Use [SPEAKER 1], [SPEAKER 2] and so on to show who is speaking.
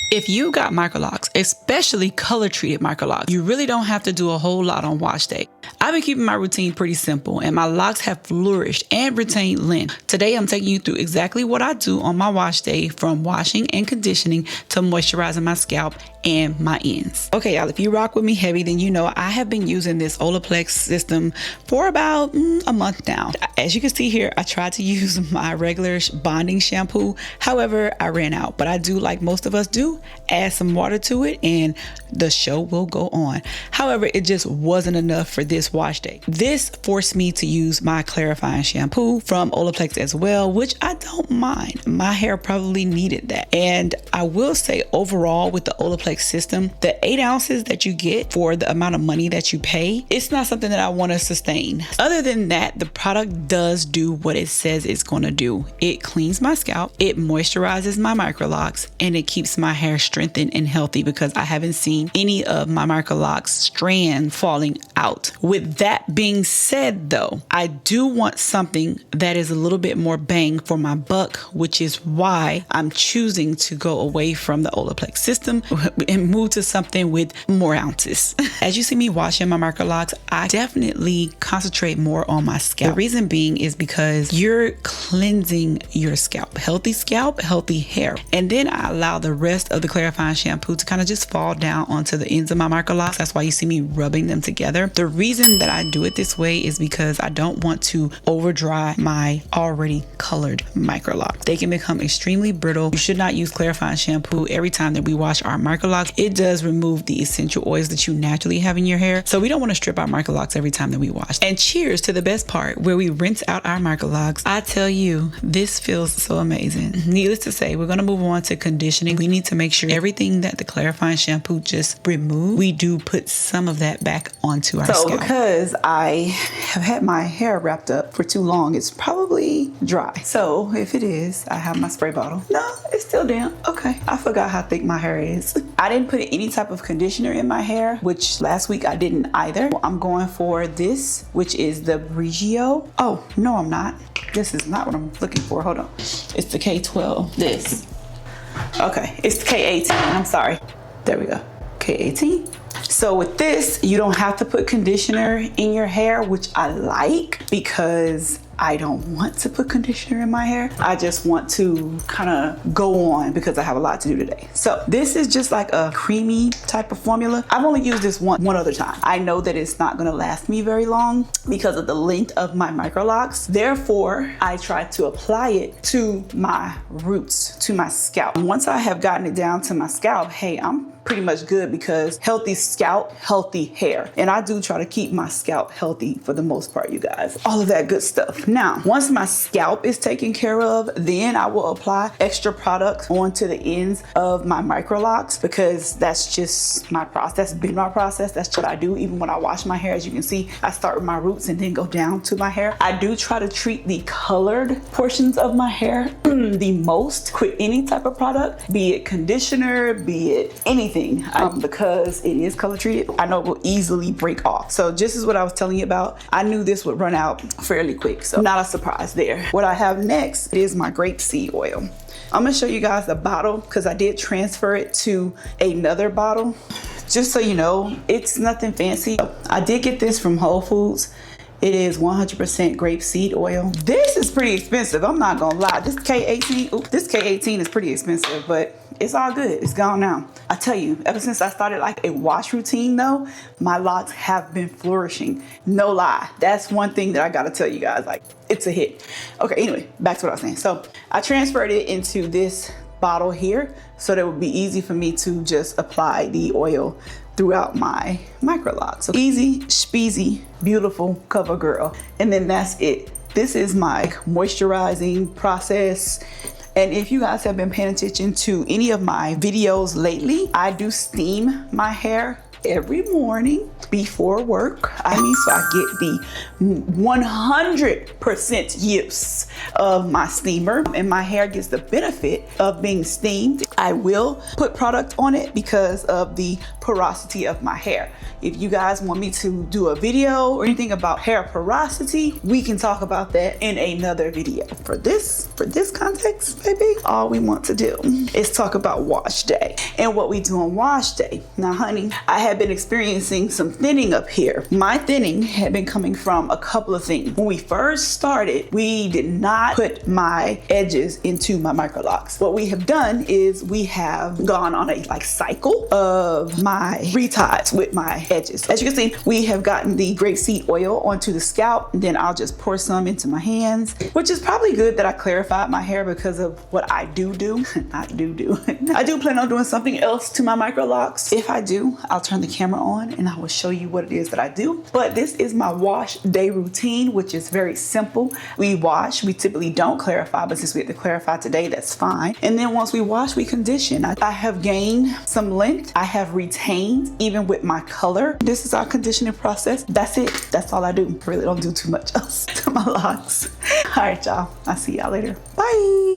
[SPEAKER 1] If you got Microlocs, especially color treated Microlocs, you really don't have to do a whole lot on wash day. I've been keeping my routine pretty simple and my locks have flourished and retained length. Today I'm taking you through exactly what I do on my wash day, from washing and conditioning to moisturizing my scalp and my ends. Okay, y'all, if you rock with me heavy, then you know I have been using this Olaplex system for about a month now. As you can see here, I tried to use my regular bonding shampoo. However, I ran out, but I do, like most of us do, add some water to it and the show will go on. However, it just wasn't enough for this wash day. This forced me to use my clarifying shampoo from Olaplex as well, which I don't mind. My hair probably needed that. And I will say, overall, with the Olaplex system, the 8 ounces that you get for the amount of money that you pay, it's not something that I want to sustain. Other than that, the product does do what it says it's going to do. It cleans my scalp, it moisturizes my Microlocs, and it keeps my hair strengthened and healthy, because I haven't seen any of my Microlocs strand falling out. With that being said though, I do want something that is a little bit more bang for my buck, which is why I'm choosing to go away from the Olaplex system and move to something with more ounces. As you see me washing my Microlocs, I definitely concentrate more on my scalp. The reason being is because you're cleansing your scalp, healthy hair. And then I allow the rest of the clarifying shampoo to kind of just fall down onto the ends of my Microlocs. That's why you see me rubbing them together. The reason that I do it this way is because I don't want to over dry my already colored Microlocs. They can become extremely brittle. You should not use clarifying shampoo every time that we wash our Microlocs. It does remove the essential oils that you naturally have in your hair. So we don't want to strip our Microlocs every time that we wash. And cheers to the best part, where we rinse out our Microlocs. I tell you, this feels so amazing. Needless to say, we're going to move on to conditioning. We need to make sure everything that the clarifying shampoo just removed, we do put some of that back onto our scalp. So because I have had my hair wrapped up for too long, it's probably dry. So if it is, I have my spray bottle. No, it's still damp. Okay, I forgot how thick my hair is. I didn't put any type of conditioner in my hair, which last week I didn't either. I'm going for this, which is the Brigio. Oh, no, I'm not. This is not what I'm looking for. Hold on. It's the K12. This. Okay, it's the K18. I'm sorry. There we go. K18. So with this, you don't have to put conditioner in your hair, which I like, because I don't want to put conditioner in my hair. I just want to kind of go on because I have a lot to do today. So this is just like a creamy type of formula. I've only used this one other time. I know that it's not going to last me very long because of the length of my Microlocs. Therefore, I try to apply it to my roots, to my scalp. Once I have gotten it down to my scalp, hey, I'm pretty much good, because healthy scalp, healthy hair. And I do try to keep my scalp healthy for the most part, you guys. All of that good stuff. Now, once my scalp is taken care of, then I will apply extra products onto the ends of my Microlocs, because that's just my process. That's been my process. That's what I do. Even when I wash my hair, as you can see, I start with my roots and then go down to my hair. I do try to treat the colored portions of my hair the most with any type of product, be it conditioner, be it anything. Because it is color treated, I know it will easily break off. So just as what I was telling you about, I knew this would run out fairly quick, so not a surprise there. What I have next is my grapeseed oil. I'm gonna show you guys the bottle, because I did transfer it to another bottle. Just so you know, it's nothing fancy. I did get this from Whole Foods. It is 100% grapeseed oil. This is pretty expensive, I'm not gonna lie. This K18 is pretty expensive, but it's all good. It's gone now. I tell you, ever since I started like a wash routine though, my locks have been flourishing. No lie. That's one thing that I gotta tell you guys, like, it's a hit. Okay, anyway, back to what I was saying. So I transferred it into this bottle here so that it would be easy for me to just apply the oil throughout my Microlocs. So easy, speezy, beautiful cover girl. And then that's it. This is my moisturizing process. And if you guys have been paying attention to any of my videos lately, I do steam my hair every morning before work. So I get the 100% use of my steamer, and my hair gets the benefit of being steamed. I will put product on it because of the porosity of my hair. If you guys want me to do a video or anything about hair porosity, we can talk about that in another video. For this context, baby, all we want to do is talk about wash day and what we do on wash day. Now, honey, I have been experiencing some thinning up here. My thinning had been coming from a couple of things. When we first started, we did not put my edges into my Microlocs. What we have done is we have gone on a cycle of my reties with my edges. As you can see, we have gotten the grapeseed oil onto the scalp, and then I'll just pour some into my hands, which is probably good that I clarified my hair because of what I do. I do plan on doing something else to my Microlocs. If I do, I'll turn the camera on and I will show you what it is that I do. But this is my wash day routine, which is very simple. We wash, we typically don't clarify, but since we have to clarify today, that's fine. And then once we wash, we condition. I have gained some length. I have retained even with my color. This is our conditioning process. That's it. That's all I do. I really don't do too much else to my locks. All right, y'all. I'll see y'all later. Bye.